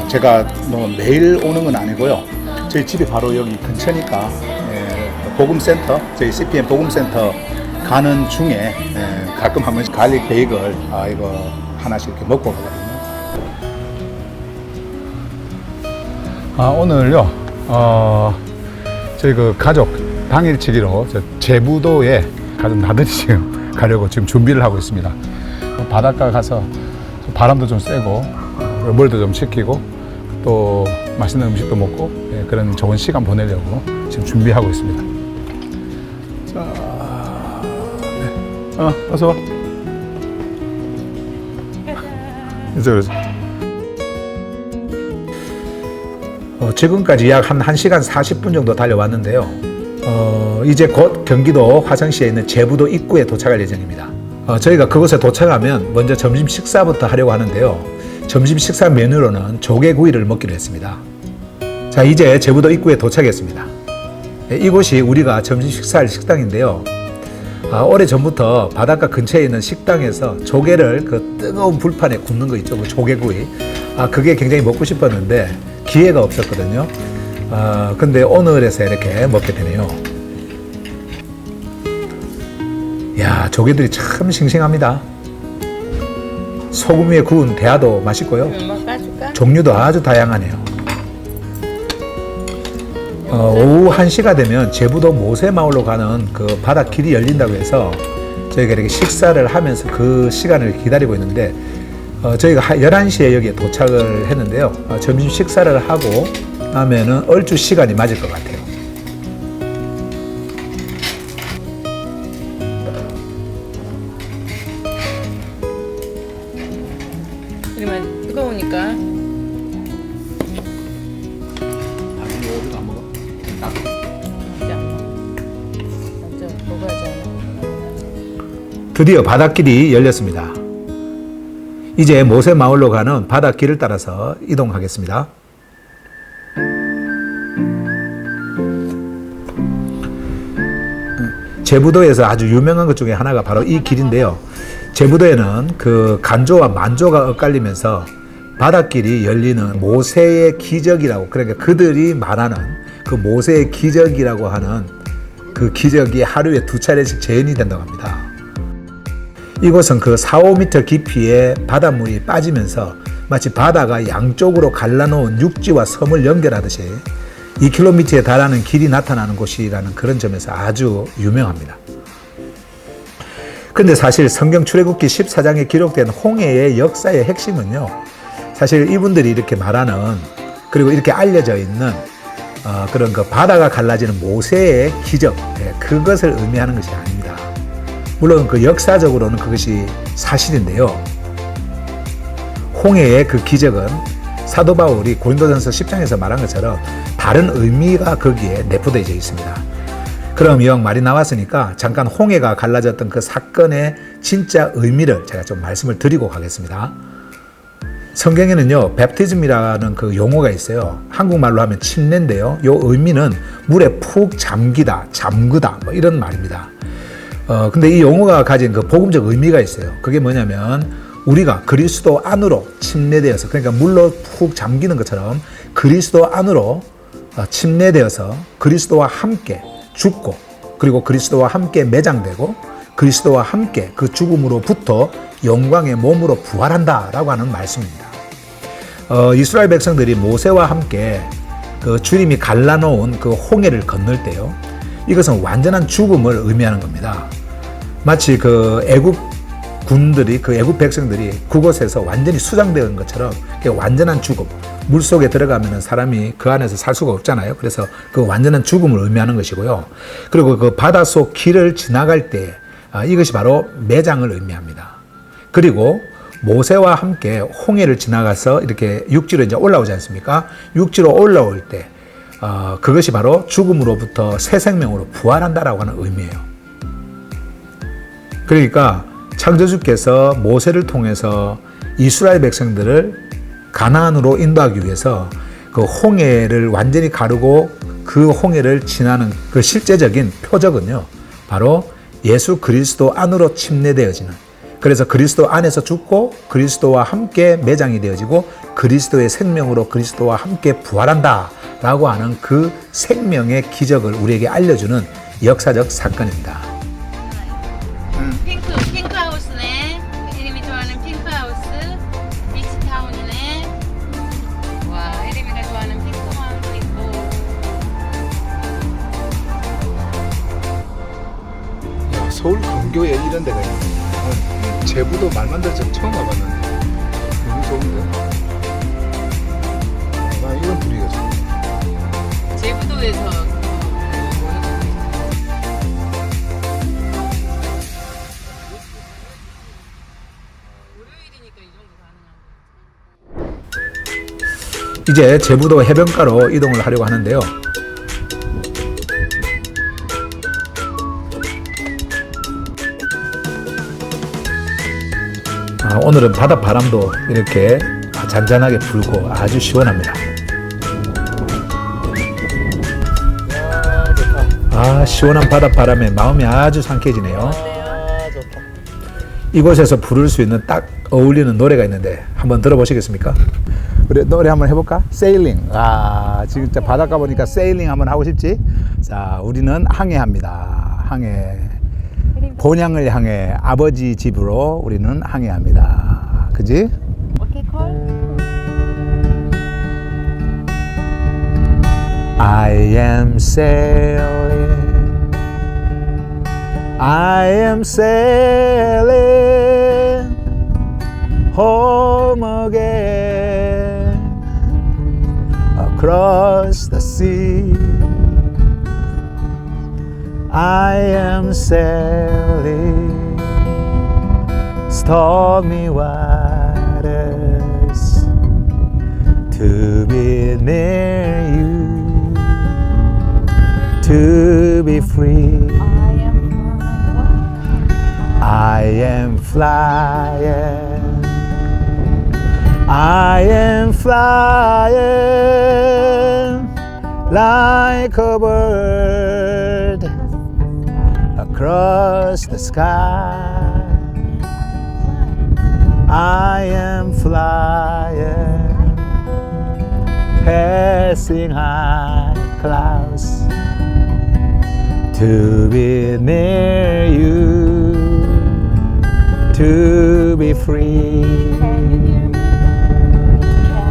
제가 뭐 매일 오는 건 아니고요. 저희 집이 바로 여기 근처니까 복음센터, 저희 CPM 복음센터 가는 중에 가끔 한 번씩 갈릭 베이글 이거 하나씩 이렇게 먹고 가거든요. 오늘요 저희 그 가족 당일치기로 제부도에 가족 나들이 지금 가려고 지금 준비를 하고 있습니다. 바닷가 가서 바람도 좀 쐬고 물도 좀 식히고 또 맛있는 음식도 먹고 그런 좋은 시간 보내려고 지금 준비하고 있습니다. 자, 네. 어서 와. 그래서 지금까지 약 한 1시간 40분 정도 달려왔는데요. 이제 곧 경기도 화성시에 있는 제부도 입구에 도착할 예정입니다. 저희가 그곳에 도착하면 먼저 점심 식사부터 하려고 하는데요. 점심 식사 메뉴로는 조개구이를 먹기로 했습니다. 자, 이제 제부도 입구에 도착했습니다. 이곳이 우리가 점심 식사할 식당인데요. 오래전부터 바닷가 근처에 있는 식당에서 조개를 그 뜨거운 불판에 굽는 거 있죠, 그 조개구이. 그게 굉장히 먹고 싶었는데 기회가 없었거든요. 근데 오늘에서 이렇게 먹게 되네요. 야, 조개들이 참 싱싱합니다. 소금 위에 구운 대하도 맛있고요. 종류도 아주 다양하네요. 오후 1시가 되면 제부도 모세마을로 가는 그 바닷길이 열린다고 해서 저희가 이렇게 식사를 하면서 그 시간을 기다리고 있는데 저희가 11시에 여기에 도착을 했는데요. 점심 식사를 하고 나면은 얼추 시간이 맞을 것 같아요. 그러면 뜨거우니까. 오리도 안 먹어? 드디어 바닷길이 열렸습니다. 이제 모세마을로 가는 바닷길을 따라서 이동하겠습니다. 제부도에서 아주 유명한 것 중에 하나가 바로 이 길인데요. 제부도에는 그 간조와 만조가 엇갈리면서 바닷길이 열리는 모세의 기적이라고, 그러니까 그들이 말하는 그 모세의 기적이라고 하는 그 기적이 하루에 2차례씩 재현이 된다고 합니다. 이곳은 그 4-5m 깊이의 바닷물이 빠지면서 마치 바다가 양쪽으로 갈라놓은 육지와 섬을 연결하듯이 2km에 달하는 길이 나타나는 곳이라는 그런 점에서 아주 유명합니다. 근데 사실 성경 출애굽기 14장에 기록된 홍해의 역사의 핵심은요, 사실 이분들이 이렇게 말하는, 그리고 이렇게 알려져 있는 그런 그 바다가 갈라지는 모세의 기적, 그것을 의미하는 것이 아닙니다. 물론 그 역사적으로는 그것이 사실인데요. 홍해의 그 기적은 사도 바울이 고린도전서 10장에서 말한 것처럼 다른 의미가 거기에 내포되어 있습니다. 그럼 이왕 말이 나왔으니까 잠깐 홍해가 갈라졌던 그 사건의 진짜 의미를 제가 좀 말씀을 드리고 가겠습니다. 성경에는요, 베프티즘이라는 그 용어가 있어요. 한국말로 하면 침례인데요. 이 의미는 물에 푹 잠기다, 잠그다, 뭐 이런 말입니다. 근데 이 용어가 가진 그 복음적 의미가 있어요. 그게 뭐냐면 우리가 그리스도 안으로 침례되어서, 그러니까 물로 푹 잠기는 것처럼 그리스도 안으로 침례되어서 그리스도와 함께 죽고, 그리고 그리스도와 함께 매장되고 그리스도와 함께 그 죽음으로부터 영광의 몸으로 부활한다라고 하는 말씀입니다. 이스라엘 백성들이 모세와 함께 그 주님이 갈라놓은 그 홍해를 건널 때요, 이것은 완전한 죽음을 의미하는 겁니다. 마치 그 애굽 군들이, 그 애굽 백성들이 그곳에서 완전히 수장되는 것처럼 완전한 죽음, 물속에 들어가면 사람이 그 안에서 살 수가 없잖아요. 그래서 그 완전한 죽음을 의미하는 것이고요. 그리고 그 바닷속 길을 지나갈 때 이것이 바로 매장을 의미합니다. 그리고 모세와 함께 홍해를 지나가서 이렇게 육지로 이제 올라오지 않습니까? 육지로 올라올 때 그것이 바로 죽음으로부터 새 생명으로 부활한다라고 하는 의미예요. 그러니까 창조주께서 모세를 통해서 이스라엘 백성들을 가나안으로 인도하기 위해서 그 홍해를 완전히 가르고 그 홍해를 지나는 그 실제적인 표적은요, 바로 예수 그리스도 안으로 침례되어지는 그래서 그리스도 안에서 죽고 그리스도와 함께 매장이 되어지고 그리스도의 생명으로 그리스도와 함께 부활한다 라고 하는 그 생명의 기적을 우리에게 알려주는 역사적 사건입니다. 핑크 하우스네. 혜림이 좋아하는 핑크 하우스. 비치타운이네. 와, 혜림이가 좋아하는 핑크 하우스 있고. 야, 서울 근교에 이런 데가 있네. 제부도 말만 들어서 처음 와봤는데 너무 좋은데? 나 이런 분위기가 좋아. 제부도에서 월요일이니까 이 정도 가능한데. 이제 제부도 해변가로 이동을 하려고 하는데요. 오늘은 바닷바람도 이렇게 잔잔하게 불고 아주 시원합니다. 시원한 바닷바람에 마음이 아주 상쾌해지네요. 이곳에서 부를 수 있는 딱 어울리는 노래가 있는데 한번 들어보시겠습니까? 우리 노래 한번 해볼까? 세일링. 진짜 바닷가 보니까 세일링 한번 하고 싶지? 자, 우리는 항해합니다. 항해. 본향을 향해 아버지 집으로 우리는 항해합니다. 그지? 오케이, 콜. I am sailing. I am sailing home again across the sea. I am sailing stormy waters to be near you, to be free. I am flying, I am flying like a bird across the sky. I am flying, passing high clouds to be near you, to be free.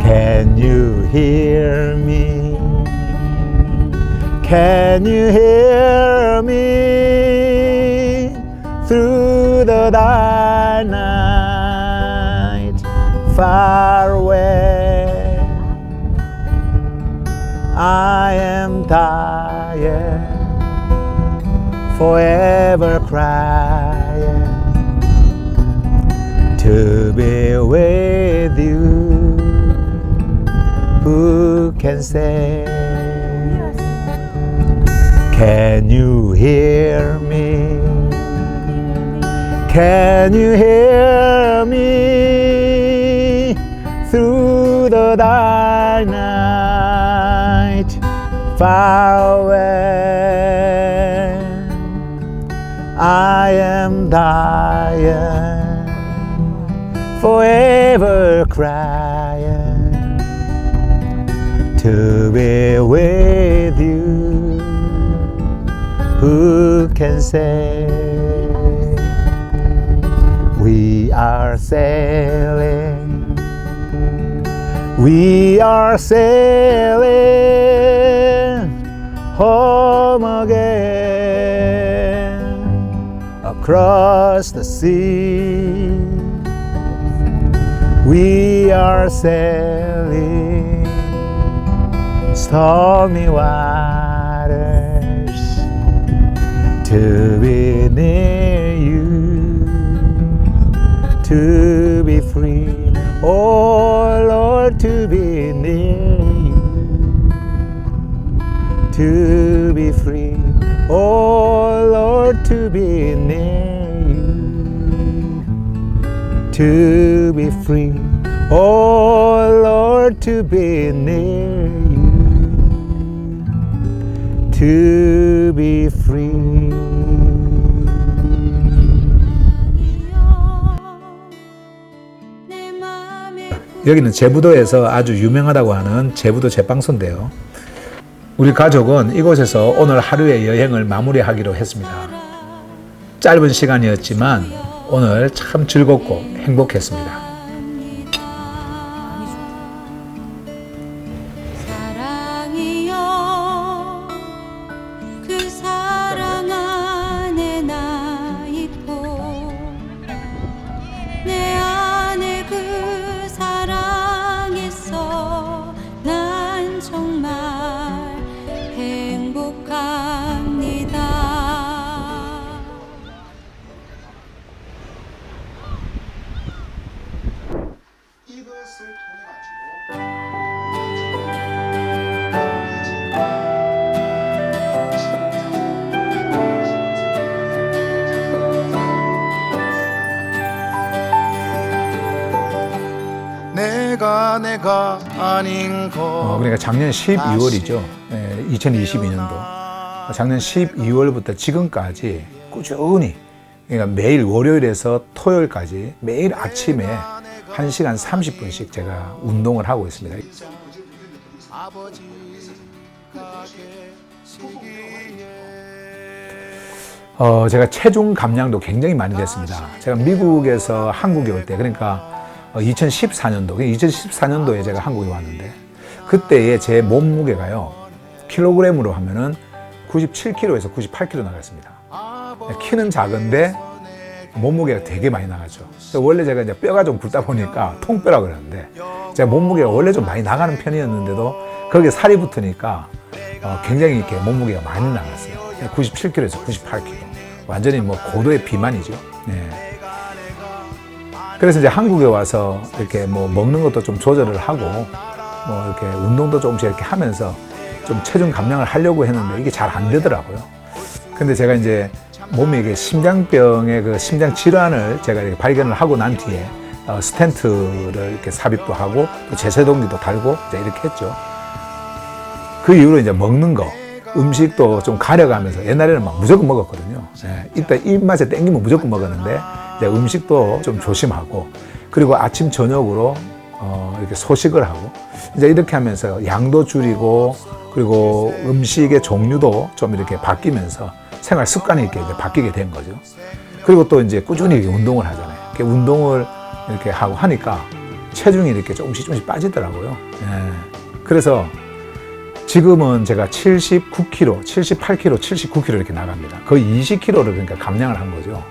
Can you hear me? Can you hear me through the dark night, far away? I am tired, forever crying to be with you. Who can say? Can you hear me? Can you hear me through the dark night, far away? I am dying, forever crying to be with you. Who can say? We are sailing, we are sailing home again across the sea. We are sailing stormy waters to be near you, to be free. Oh Lord, to be near you, to be free. Oh Lord, to be near you, to be free. Oh Lord, to be near you, to be free. 여기는 제부도에서 아주 유명하다고 하는 제부도 제빵소인데요. 우리 가족은 이곳에서 오늘 하루의 여행을 마무리하기로 했습니다. 짧은 시간이었지만 오늘 참 즐겁고 행복했습니다. 사랑이여 그 사랑 안에 나 있고 내 안에 그 사랑에서 난 정말 행복합니다. 이것을 통해 가지고 내가 아닌 거. 그러니까 작년 12월이죠. 2022년도. 작년 12월부터 지금까지 꾸준히, 그러니까 매일 월요일에서 토요일까지 매일 아침에 1시간 30분씩 제가 운동을 하고 있습니다. 아버지 가게 시기에 제가 체중 감량도 굉장히 많이 됐습니다. 제가 미국에서 한국에 올 때, 그러니까 2014년도에 제가 한국에 왔는데, 그때의 제 몸무게가요, 킬로그램으로 하면은 97kg에서 98kg 나갔습니다. 키는 작은데 몸무게가 되게 많이 나가죠. 원래 제가 이제 뼈가 좀 굵다 보니까 통뼈라 그러는데, 제가 몸무게가 원래 좀 많이 나가는 편이었는데도 거기에 살이 붙으니까 굉장히 이렇게 몸무게가 많이 나갔어요. 97kg에서 98kg. 완전히 뭐 고도의 비만이죠. 네. 그래서 이제 한국에 와서 이렇게 뭐 먹는 것도 좀 조절을 하고 뭐 이렇게 운동도 조금씩 이렇게 하면서 좀 체중 감량을 하려고 했는데 이게 잘 안 되더라고요. 근데 제가 이제 몸에 이게 심장병의 그 심장 질환을 제가 이렇게 발견을 하고 난 뒤에 스텐트를 이렇게 삽입도 하고 또 제세동기도 달고 이제 이렇게 했죠. 그 이후로 이제 먹는 거, 음식도 좀 가려가면서, 옛날에는 막 무조건 먹었거든요. 이때 입맛에 땡기면 무조건 먹었는데 이제 음식도 좀 조심하고, 그리고 아침 저녁으로 이렇게 소식을 하고, 이제 이렇게 하면서 양도 줄이고, 그리고 음식의 종류도 좀 이렇게 바뀌면서 생활 습관이 이렇게 이제 바뀌게 된 거죠. 그리고 또 이제 꾸준히 이렇게 운동을 하잖아요. 이렇게 운동을 이렇게 하고 하니까 체중이 이렇게 조금씩 빠지더라고요. 그래서 지금은 제가 79kg, 78kg, 79kg 이렇게 나갑니다. 거의 20kg를 그러니까 감량을 한 거죠.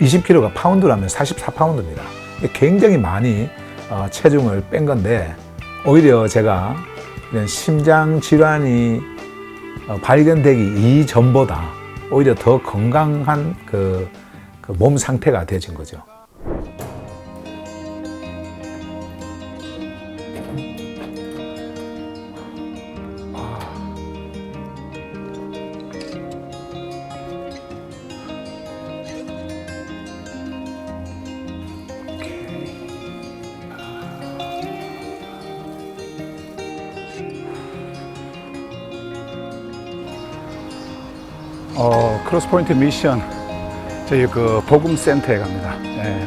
20kg가 파운드라면 44파운드입니다. 굉장히 많이 체중을 뺀 건데, 오히려 제가 이런 심장 질환이 발견되기 이전보다 오히려 더 건강한 그 몸 상태가 되어진 거죠. 크로스포인트 미션 저희 그 복음센터에 갑니다.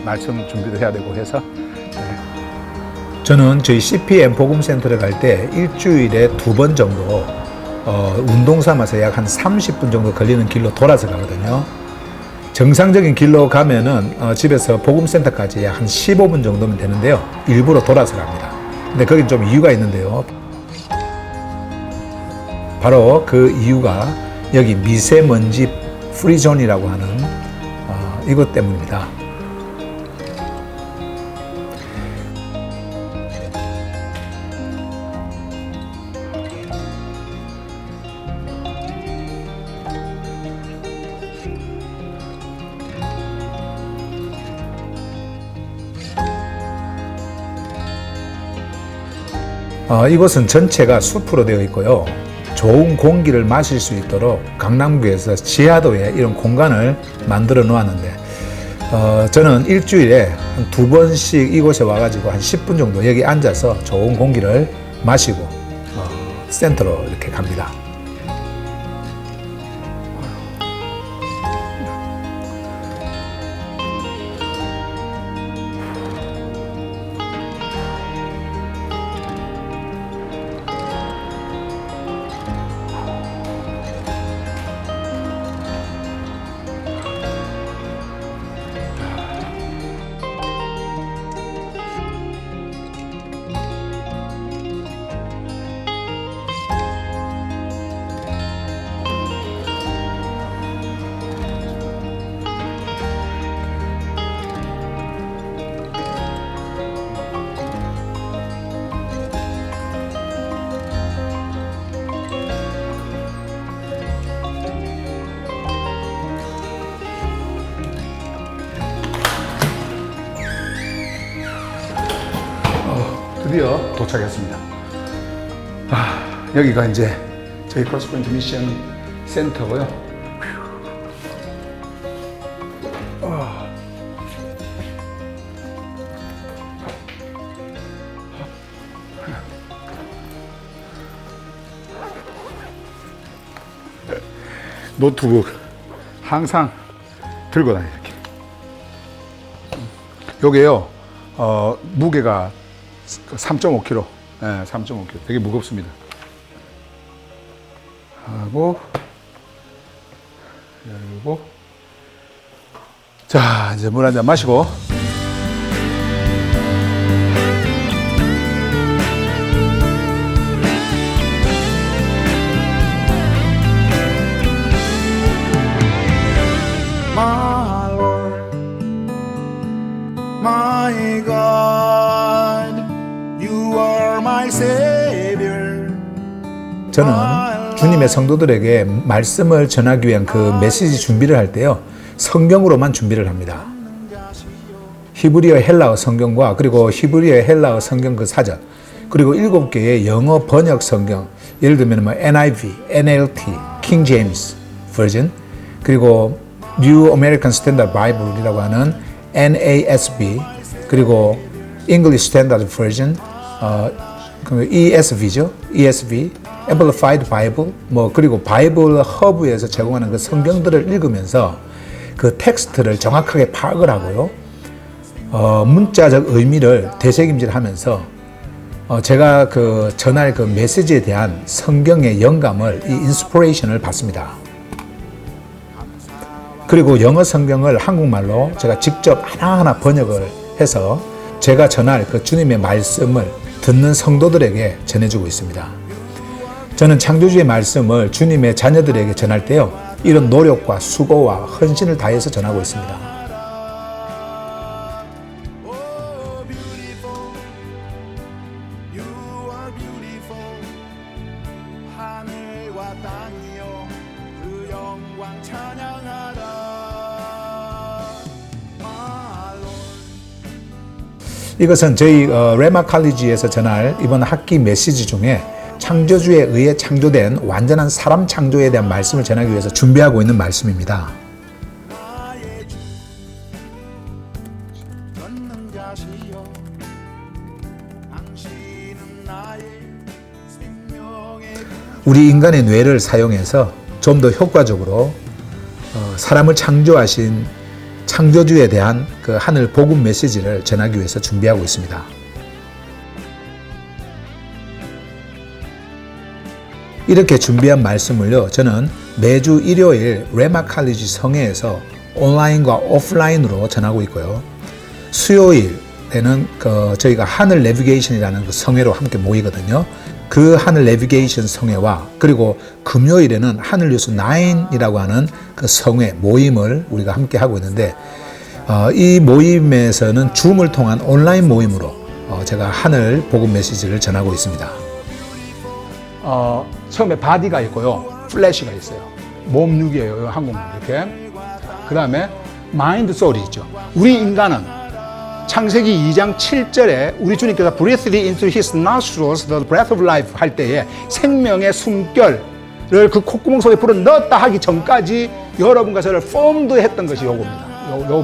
말씀 준비도 해야 되고 해서. 저는 저희 CPM 복음센터를 갈 때 일주일에 2번 정도 운동 삼아서 약 한 30분 정도 걸리는 길로 돌아서 가거든요. 정상적인 길로 가면은 집에서 복음센터까지 약 한 15분 정도면 되는데요. 일부러 돌아서 갑니다. 근데 거긴 좀 이유가 있는데요. 바로 그 이유가 여기 미세먼지 프리존이라고 하는 이것 때문입니다. 이곳은 전체가 숲으로 되어 있고요. 좋은 공기를 마실 수 있도록 강남구에서 지하도에 이런 공간을 만들어 놓았는데, 저는 일주일에 한 2번씩 이곳에 와가지고 한 10분 정도 여기 앉아서 좋은 공기를 마시고 센터로 이렇게 갑니다. 도착했습니다. 여기가 이제 저희 크로스포인트 미션 센터고요. 노트북 항상 들고 다녀요. 이렇게. 요게요, 무게가 3.5kg. 네, 3.5kg. 되게 무겁습니다. 하고, 열고. 자, 이제 물 한 잔 마시고. My Lord, my God, you are my Savior. 저는 주님의 성도들에게 말씀을 전하기 위한 그 메시지 준비를 할 때요, 성경으로만 준비를 합니다. 히브리어 헬라어 성경과 그리고 히브리어 헬라어 성경 그 사전, 그리고 7개의 영어 번역 성경, 예를 들면 뭐 NIV, NLT, King James Version, 그리고 New American Standard Bible이라고 하는 NASB, 그리고 English Standard Version, ESV죠, ESV, Amplified Bible, 그리고 바이블 허브에서 제공하는 그 성경들을 읽으면서 그 텍스트를 정확하게 파악을 하고요, 문자적 의미를 되새김질하면서 제가 그 전할 그 메시지에 대한 성경의 영감을, 이 인스피레이션을 받습니다. 그리고 영어 성경을 한국말로 제가 직접 하나하나 번역을 해서 제가 전할 그 주님의 말씀을 듣는 성도들에게 전해주고 있습니다. 저는 창조주의 말씀을 주님의 자녀들에게 전할 때요, 이런 노력과 수고와 헌신을 다해서 전하고 있습니다. Oh, beautiful, you are beautiful. 하늘과 땅이여 그 영광 찬양하라. My Lord. 이것은 저희 레마 칼리지에서 전할 이번 학기 메시지 중에 창조주에 의해 창조된 완전한 사람 창조에 대한 말씀을 전하기 위해서 준비하고 있는 말씀입니다. 나의 주 전능자시여 당신은 나의 생명의 우리 인간의 뇌를 사용해서 좀 더 효과적으로 사람을 창조하신 창조주에 대한 그 하늘 복음 메시지를 전하기 위해서 준비하고 있습니다. 이렇게 준비한 말씀을요, 저는 매주 일요일 레마 칼리지 성회에서 온라인과 오프라인으로 전하고 있고요. 수요일에는 저희가 하늘 내비게이션이라는 그 성회로 함께 모이거든요. 그 하늘 내비게이션 성회와 그리고 금요일에는 하늘 뉴스 9이라고 하는 그 성회 모임을 우리가 함께 하고 있는데, 이 모임에서는 줌을 통한 온라인 모임으로 제가 하늘 복음 메시지를 전하고 있습니다. 처음에 바디가 있고요, 플래시가 있어요. 몸 육이에요, 한국말 이렇게. 그 다음에 마인드, 소울이 있죠. 우리 인간은 창세기 2장 7절에 우리 주님께서 breathed into his nostrils the breath of life 할 때에 생명의 숨결을 그 콧구멍 속에 불어 넣었다 하기 전까지 여러분과 저를 formed 했던 것이 요겁니다. 요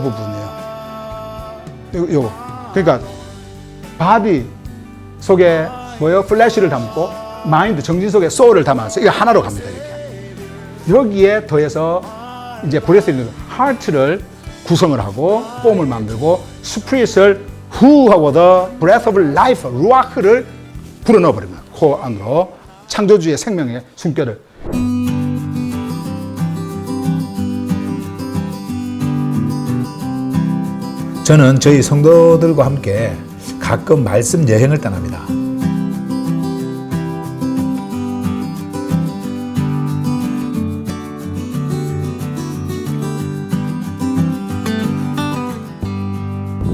부분이에요. 요거. 그러니까 바디 속에 뭐요? 플래시를 담고 마인드, 정신 속에 소울을 담아서 이거 하나로 갑니다. 이렇게. 여기에 더해서 이제 breathed into heart를 구성을 하고 폼을 만들고 스피릿을 후하고 the breath of life, 루아크를 불어넣어 버립니다. 코 안으로 창조주의 생명의 숨결을. 저는 저희 성도들과 함께 가끔 말씀 여행을 떠납니다.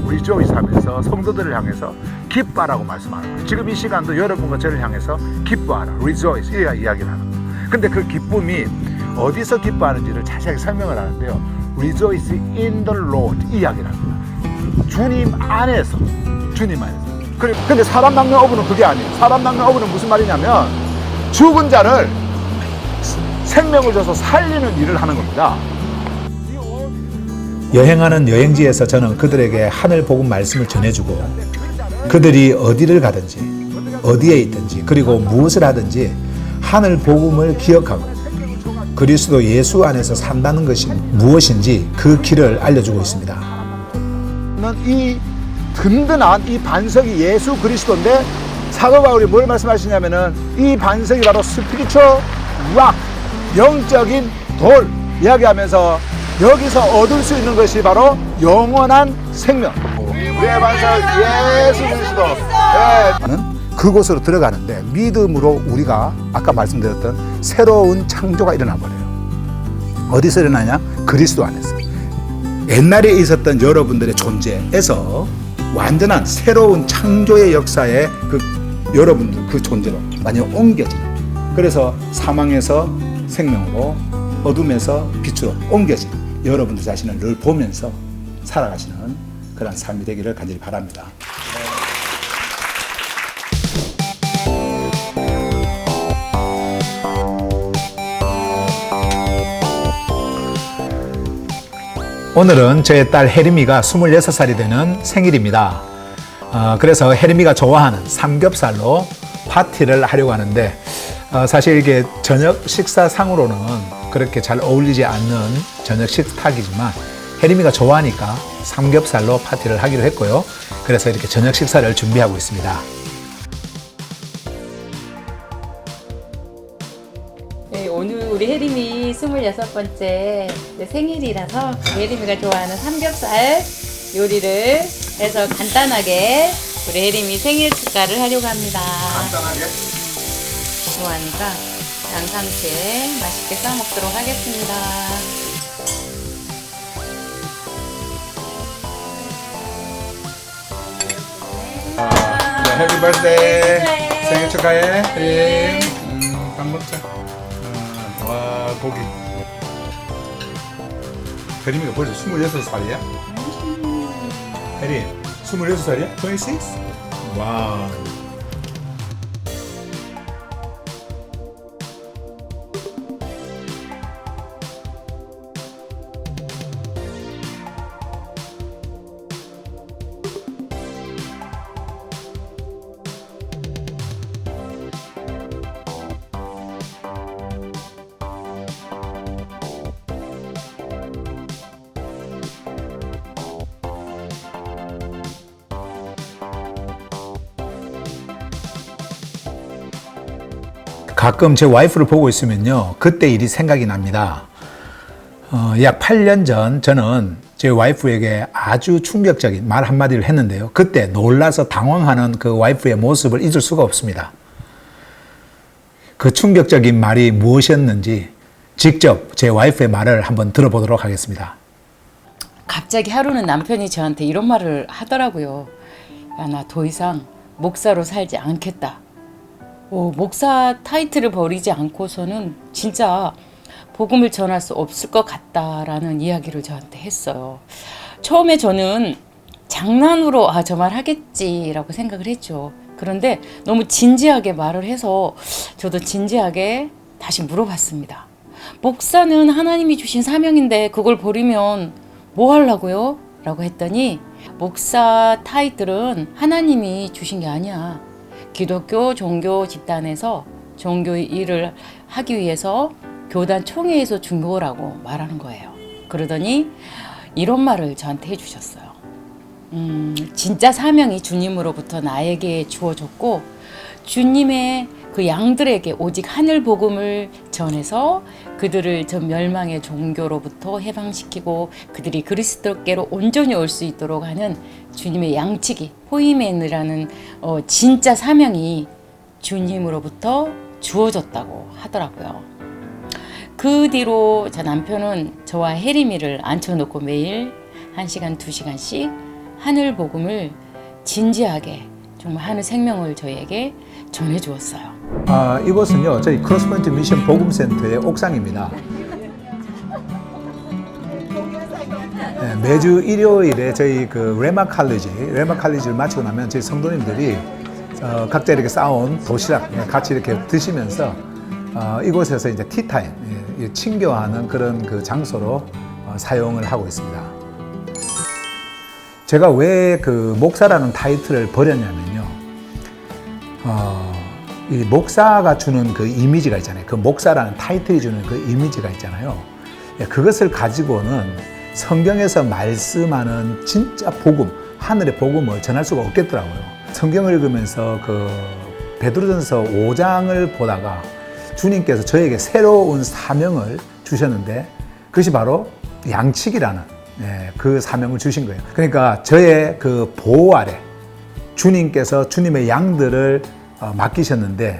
리조이스 하면서 성도들을 향해서 기뻐하라고 말씀하는 거예요. 지금 이 시간도 여러분과 저를 향해서 기뻐하라, rejoice, 이 이야기를 하는 거예요. 근데 그 기쁨이 어디서 기뻐하는지를 자세하게 설명을 하는데요. rejoice in the Lord, 이 이야기를 합니다. 주님 안에서 근데 사람 낚는 어부는 그게 아니에요. 사람 낚는 어부는 무슨 말이냐면 죽은 자를 생명을 줘서 살리는 일을 하는 겁니다. 여행하는 여행지에서 저는 그들에게 하늘 복음 말씀을 전해주고 그들이 어디를 가든지 어디에 있든지 그리고 무엇을 하든지 하늘 복음을 기억하고 그리스도 예수 안에서 산다는 것이 무엇인지 그 길을 알려주고 있습니다. 이 든든한 이 반석이 예수 그리스도인데 사도 바울이 뭘 말씀하시냐면은 이 반석이 바로 스피리추얼 락, 영적인 돌 이야기하면서 여기서 얻을 수 있는 것이 바로 영원한 생명. 우리의 반석 예수 그리스도. 그곳으로 들어가는데 믿음으로 우리가 아까 말씀드렸던 새로운 창조가 일어나 버려요. 어디서 일어나냐? 그리스도 안에서. 옛날에 있었던 여러분들의 존재에서 완전한 새로운 창조의 역사에 그 여러분들 그 존재로 완전히 옮겨지는. 그래서 사망에서 생명으로 어둠에서 빛으로 옮겨지는 여러분들 자신을 늘 보면서 살아가시는 그런 삶이 되기를 간절히 바랍니다. 오늘은 제 딸 혜림이가 26살이 되는 생일입니다. 그래서 혜림이가 좋아하는 삼겹살로 파티를 하려고 하는데 사실 이게 저녁 식사상으로는 그렇게 잘 어울리지 않는 저녁 식탁이지만 혜림이가 좋아하니까 삼겹살로 파티를 하기로 했고요. 그래서 이렇게 저녁 식사를 준비하고 있습니다. 네, 오늘 우리 혜림이 26번째 생일이라서 혜림이가 좋아하는 삼겹살 요리를 해서 간단하게 우리 혜림이 생일 축하를 하려고 합니다. 간단하게? 좋아하니까 양상추에 맛있게 싸 먹도록 하겠습니다. 해피 버스데이. 생일 축하해. 혜림. 밥 먹자. 와, 고기. 혜림이가 벌써 26살이야? 혜림, 26살이야? 26? 와. 가끔 제 와이프를 보고 있으면요, 그때 일이 생각이 납니다. 약 8년 전 저는 제 와이프에게 아주 충격적인 말 한마디를 했는데요. 그때 놀라서 당황하는 그 와이프의 모습을 잊을 수가 없습니다. 그 충격적인 말이 무엇이었는지 직접 제 와이프의 말을 한번 들어보도록 하겠습니다. 갑자기 하루는 남편이 저한테 이런 말을 하더라고요. 야, 나 더 이상 목사로 살지 않겠다. 목사 타이틀을 버리지 않고서는 진짜 복음을 전할 수 없을 것 같다라는 이야기를 저한테 했어요. 처음에 저는 장난으로 저 말 하겠지라고 생각을 했죠. 그런데 너무 진지하게 말을 해서 저도 진지하게 다시 물어봤습니다. 목사는 하나님이 주신 사명인데 그걸 버리면 뭐 하려고요? 라고 했더니 목사 타이틀은 하나님이 주신 게 아니야. 기독교 종교 집단에서 종교의 일을 하기 위해서 교단 총회에서 준 거라고 말하는 거예요. 그러더니 이런 말을 저한테 해주셨어요. 진짜 사명이 주님으로부터 나에게 주어졌고 주님의 그 양들에게 오직 하늘 복음을 전해서 그들을 전 멸망의 종교로부터 해방시키고 그들이 그리스도께로 온전히 올 수 있도록 하는 주님의 양치기 호이맨이라는 진짜 사명이 주님으로부터 주어졌다고 하더라고요. 그 뒤로 제 남편은 저와 혜림이를 앉혀놓고 매일 1시간, 2시간씩 하늘 복음을 진지하게 정말 하늘 생명을 저희에게 전해주었어요. 이곳은요, 저희 크로스포인트 미션 복음센터의 옥상입니다. 매주 일요일에 저희 그 레마 칼리지를 마치고 나면 저희 성도님들이 각자 이렇게 싸온 도시락 같이 이렇게 드시면서 이곳에서 이제 티타임, 친교하는 그런 그 장소로 사용을 하고 있습니다. 제가 왜 그 목사라는 타이틀을 버렸냐면요. 이 목사가 주는 그 이미지가 있잖아요. 그 목사라는 타이틀이 주는 그 이미지가 있잖아요. 그것을 가지고는 성경에서 말씀하는 진짜 복음, 하늘의 복음을 전할 수가 없겠더라고요. 성경을 읽으면서 그 베드로전서 5장을 보다가 주님께서 저에게 새로운 사명을 주셨는데 그것이 바로 양치기라는 그 사명을 주신 거예요. 그러니까 저의 그 보호 아래 주님께서 주님의 양들을 맡기셨는데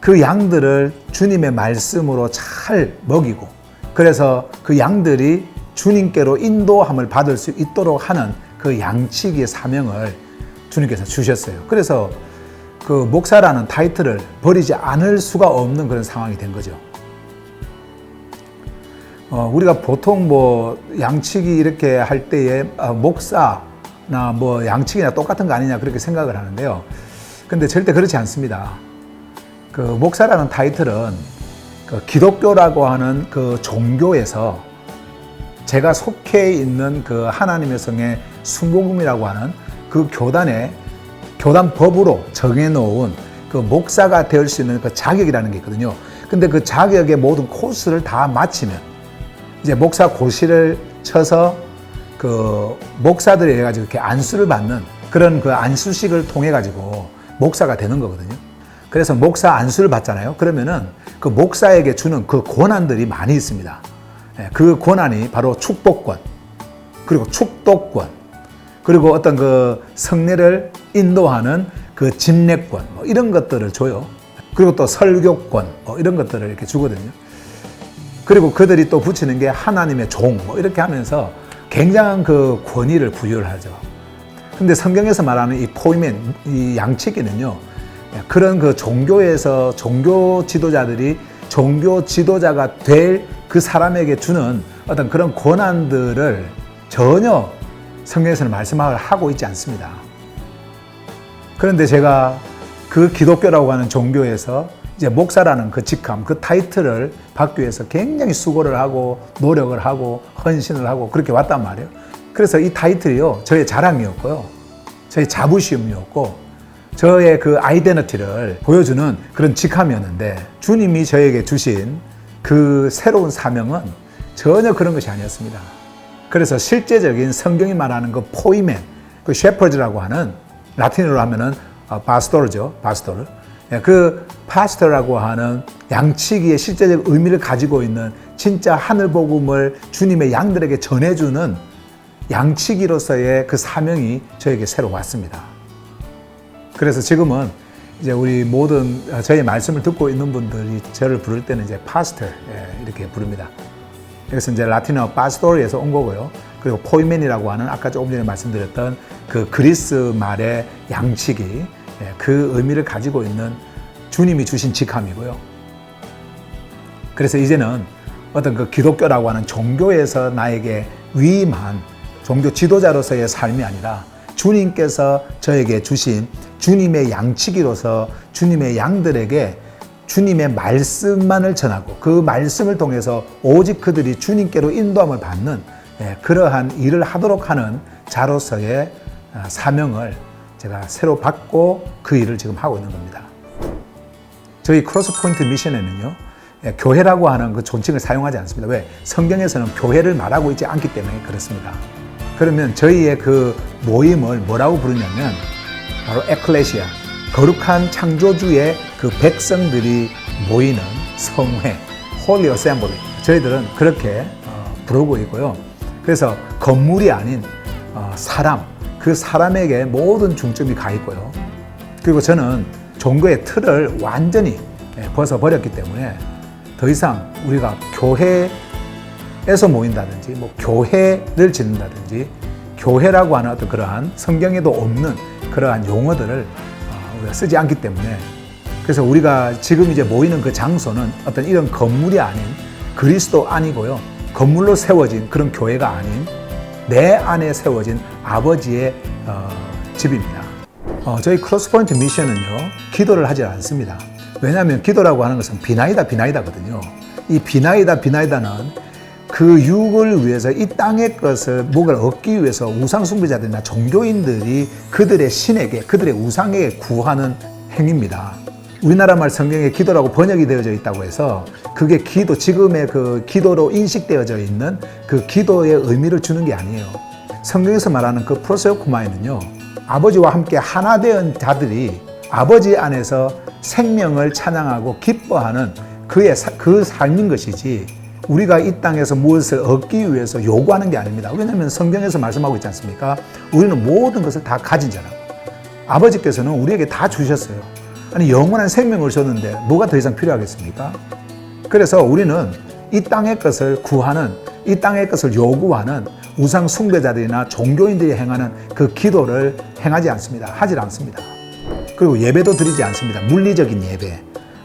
그 양들을 주님의 말씀으로 잘 먹이고 그래서 그 양들이 주님께로 인도함을 받을 수 있도록 하는 그 양치기의 사명을 주님께서 주셨어요. 그래서 그 목사라는 타이틀을 버리지 않을 수가 없는 그런 상황이 된 거죠. 우리가 보통 뭐 양치기 이렇게 할 때에 목사나 뭐 양치기나 똑같은 거 아니냐 그렇게 생각을 하는데요. 근데 절대 그렇지 않습니다. 그 목사라는 타이틀은 그 기독교라고 하는 그 종교에서 제가 속해 있는 그 하나님의 성의 순복음이라고 하는 그 교단 법으로 정해놓은 그 목사가 될 수 있는 그 자격이라는 게 있거든요. 근데 그 자격의 모든 코스를 다 마치면 이제 목사 고시를 쳐서 그 목사들이 해가지고 이렇게 안수를 받는 그런 그 안수식을 통해 가지고 목사가 되는 거거든요. 그래서 목사 안수를 받잖아요. 그러면은 그 목사에게 주는 그 권한들이 많이 있습니다. 그 권한이 바로 축복권, 그리고 축도권, 그리고 어떤 그 성례를 인도하는 그 집례권, 뭐 이런 것들을 줘요. 그리고 또 설교권, 뭐 이런 것들을 이렇게 주거든요. 그리고 그들이 또 붙이는 게 하나님의 종, 뭐 이렇게 하면서 굉장한 그 권위를 부여를 하죠. 근데 성경에서 말하는 이 포이멘, 이 양치기는요, 그런 그 종교에서 종교 지도자들이 종교 지도자가 될 그 사람에게 주는 어떤 그런 권한들을 전혀 성경에서는 말씀을 하고 있지 않습니다. 그런데 제가 그 기독교라고 하는 종교에서 이제 목사라는 그 직함, 그 타이틀을 받기 위해서 굉장히 수고를 하고 노력을 하고 헌신을 하고 그렇게 왔단 말이에요. 그래서 이 타이틀이요, 저의 자랑이었고요, 저의 자부심이었고, 저의 그 아이덴티티를 보여주는 그런 직함이었는데 주님이 저에게 주신 그 새로운 사명은 전혀 그런 것이 아니었습니다. 그래서 실제적인 성경이 말하는 그 포이멘, 그 셰퍼즈라고 하는 라틴어로 하면은 파스토르죠, 파스토르. 그 파스토라고 하는 양치기의 실제적 의미를 가지고 있는 진짜 하늘 복음을 주님의 양들에게 전해주는 양치기로서의 그 사명이 저에게 새로 왔습니다. 그래서 지금은 이제 우리 모든 저의 말씀을 듣고 있는 분들이 저를 부를 때는 이제 파스터 이렇게 부릅니다. 그래서 이제 라틴어 파스토리에서 온 거고요. 그리고 포이멘이라고 하는 아까 조금 전에 말씀드렸던 그 그리스 말의 양치기, 그 의미를 가지고 있는 주님이 주신 직함이고요. 그래서 이제는 어떤 그 기독교라고 하는 종교에서 나에게 위임한 종교 지도자로서의 삶이 아니라 주님께서 저에게 주신 주님의 양치기로서 주님의 양들에게 주님의 말씀만을 전하고 그 말씀을 통해서 오직 그들이 주님께로 인도함을 받는 그러한 일을 하도록 하는 자로서의 사명을 제가 새로 받고 그 일을 지금 하고 있는 겁니다. 저희 크로스포인트 미션에는요, 교회라고 하는 그 존칭을 사용하지 않습니다. 왜? 성경에서는 교회를 말하고 있지 않기 때문에 그렇습니다. 그러면 저희의 그 모임을 뭐라고 부르냐면 바로 에클레시아, 거룩한 창조주의 그 백성들이 모이는 성회, 홀리 어셈블리, 저희들은 그렇게 부르고 있고요. 그래서 건물이 아닌 사람, 그 사람에게 모든 중점이 가 있고요. 그리고 저는 종교의 틀을 완전히 벗어버렸기 때문에 더 이상 우리가 교회에서 모인다든지 뭐 교회를 짓는다든지 교회라고 하는 어떤 그러한 성경에도 없는 그러한 용어들을 우리가 쓰지 않기 때문에, 그래서 우리가 지금 이제 모이는 그 장소는 어떤 이런 건물이 아닌, 그리스도 아니고요, 건물로 세워진 그런 교회가 아닌 내 안에 세워진 아버지의 집입니다. 저희 크로스포인트 미션은요, 기도를 하지 않습니다. 왜냐하면 기도라고 하는 것은 비나이다거든요. 이 비나이다는 그 육을 위해서 이 땅의 것을 뭔가를 얻기 위해서 우상숭배자들이나 종교인들이 그들의 신에게, 그들의 우상에게 구하는 행위입니다. 우리나라 말 성경에 기도라고 번역이 되어져 있다고 해서 그게 기도, 지금의 그 기도로 인식되어져 있는 그 기도의 의미를 주는 게 아니에요. 성경에서 말하는 그 프로세오코마이는요, 아버지와 함께 하나 된 자들이 아버지 안에서 생명을 찬양하고 기뻐하는 그 삶인 것이지, 우리가 이 땅에서 무엇을 얻기 위해서 요구하는 게 아닙니다. 왜냐하면 성경에서 말씀하고 있지 않습니까? 우리는 모든 것을 다 가진 자라고. 아버지께서는 우리에게 다 주셨어요. 아니, 영원한 생명을 줬는데 뭐가 더 이상 필요하겠습니까? 그래서 우리는 이 땅의 것을 구하는, 이 땅의 것을 요구하는 우상 숭배자들이나 종교인들이 행하는 그 기도를 행하지 않습니다. 하지 않습니다. 그리고 예배도 드리지 않습니다. 물리적인 예배,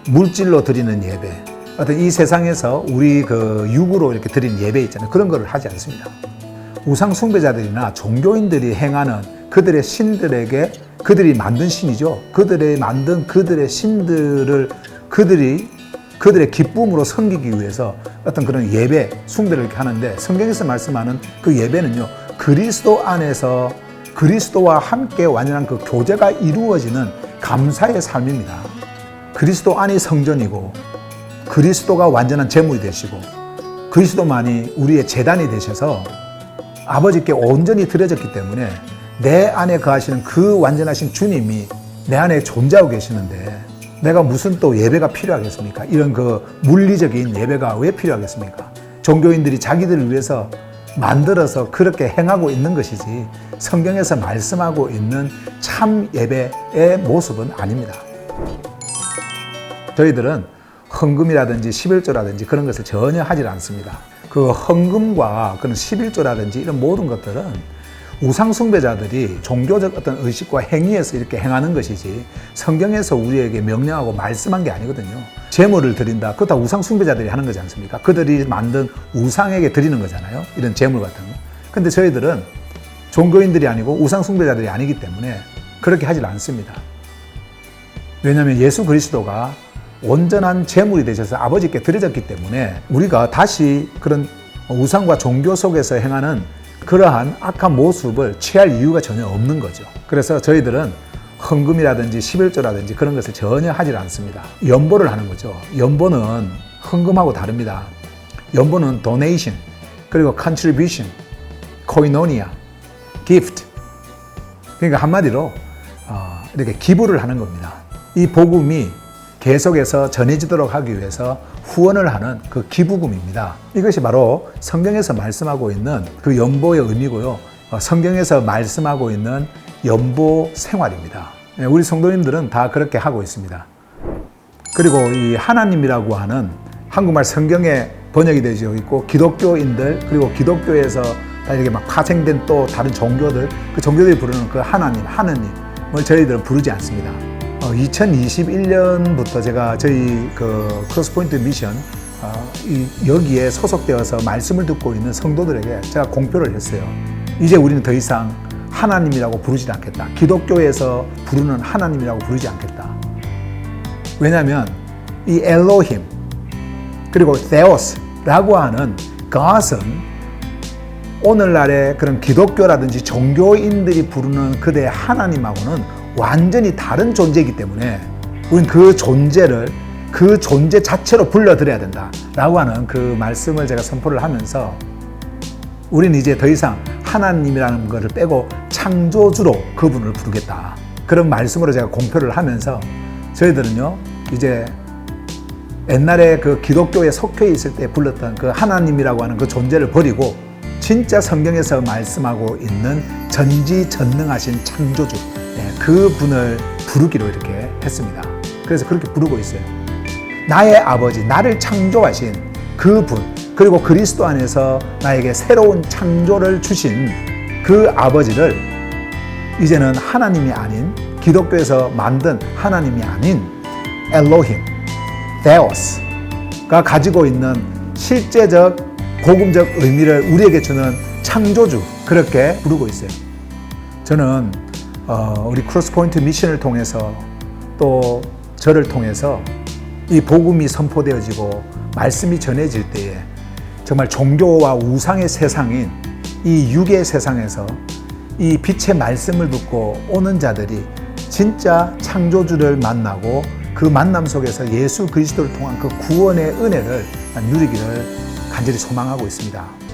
물질로 드리는 예배, 어떤 이 세상에서 우리 그 육으로 이렇게 드리는 예배 있잖아요. 그런 걸 하지 않습니다. 우상 숭배자들이나 종교인들이 행하는 그들의 신들에게, 그들이 만든 신이죠. 그들의 만든 그들의 신들을 그들의 기쁨으로 섬기기 위해서 어떤 그런 예배, 숭배를 이렇게 하는데, 성경에서 말씀하는 그 예배는요, 그리스도 안에서 그리스도와 함께 완전한 그 교제가 이루어지는 감사의 삶입니다. 그리스도 안이 성전이고, 그리스도가 완전한 제물이 되시고, 그리스도만이 우리의 제단이 되셔서 아버지께 온전히 드려졌기 때문에 내 안에 거하시는 그 완전하신 주님이 내 안에 존재하고 계시는데 내가 무슨 또 예배가 필요하겠습니까? 이런 그 물리적인 예배가 왜 필요하겠습니까? 종교인들이 자기들을 위해서 만들어서 그렇게 행하고 있는 것이지, 성경에서 말씀하고 있는 참 예배의 모습은 아닙니다. 저희들은 헌금이라든지 11조라든지 그런 것을 전혀 하지 않습니다. 그 헌금과 그런 11조라든지 이런 모든 것들은 우상숭배자들이 종교적 어떤 의식과 행위에서 이렇게 행하는 것이지, 성경에서 우리에게 명령하고 말씀한 게 아니거든요. 제물을 드린다, 그거 다 우상숭배자들이 하는 거지 않습니까? 그들이 만든 우상에게 드리는 거잖아요. 이런 제물 같은 거. 근데 저희들은 종교인들이 아니고 우상숭배자들이 아니기 때문에 그렇게 하지 않습니다. 왜냐하면 예수 그리스도가 온전한 제물이 되셔서 아버지께 드려졌기 때문에 우리가 다시 그런 우상과 종교 속에서 행하는 그러한 악한 모습을 취할 이유가 전혀 없는 거죠. 그래서 저희들은 헌금이라든지 11조라든지 그런 것을 전혀 하지 않습니다. 연보를 하는 거죠. 연보는 헌금하고 다릅니다. 연보는 donation, 그리고 contribution, koinonia, gift. 그러니까 한마디로 이렇게 기부를 하는 겁니다. 이 복음이 계속해서 전해지도록 하기 위해서 후원을 하는 그 기부금입니다. 이것이 바로 성경에서 말씀하고 있는 그 연보의 의미고요. 성경에서 말씀하고 있는 연보 생활입니다. 우리 성도님들은 다 그렇게 하고 있습니다. 그리고 이 하나님이라고 하는 한국말 성경에 번역이 되어 있고, 기독교인들, 그리고 기독교에서 이렇게 막 파생된 또 다른 종교들, 그 종교들이 부르는 그 하나님을 저희들은 부르지 않습니다. 2021년부터 제가 저희 그 크로스포인트 미션 여기에 소속되어서 말씀을 듣고 있는 성도들에게 제가 공표를 했어요. 이제 우리는 더 이상 하나님이라고 부르지 않겠다. 기독교에서 부르는 하나님이라고 부르지 않겠다. 왜냐하면 이 엘로힘 그리고 데오스라고 하는 God은 오늘날의 그런 기독교라든지 종교인들이 부르는 그들의 하나님하고는 완전히 다른 존재이기 때문에 우리는 그 존재를 그 존재 자체로 불러드려야 된다라고 하는 그 말씀을 제가 선포를 하면서, 우리는 이제 더 이상 하나님이라는 것을 빼고 창조주로 그분을 부르겠다, 그런 말씀으로 제가 공표를 하면서, 저희들은요 이제 옛날에 그 기독교에 속해 있을 때 불렀던 그 하나님이라고 하는 그 존재를 버리고 진짜 성경에서 말씀하고 있는 전지전능하신 창조주, 그분을 부르기로 이렇게 했습니다. 그래서 그렇게 부르고 있어요. 나의 아버지, 나를 창조하신 그분, 그리고 그리스도 안에서 나에게 새로운 창조를 주신 그 아버지를 이제는 하나님이 아닌, 기독교에서 만든 하나님이 아닌 엘로힘, 데오스가 가지고 있는 실제적 복음적 의미를 우리에게 주는 창조주 그렇게 부르고 있어요. 저는 우리 크로스포인트 미션을 통해서 또 저를 통해서 이 복음이 선포되어지고 말씀이 전해질 때에 정말 종교와 우상의 세상인 이 육의 세상에서 이 빛의 말씀을 듣고 오는 자들이 진짜 창조주를 만나고 그 만남 속에서 예수 그리스도를 통한 그 구원의 은혜를 누리기를 간절히 소망하고 있습니다.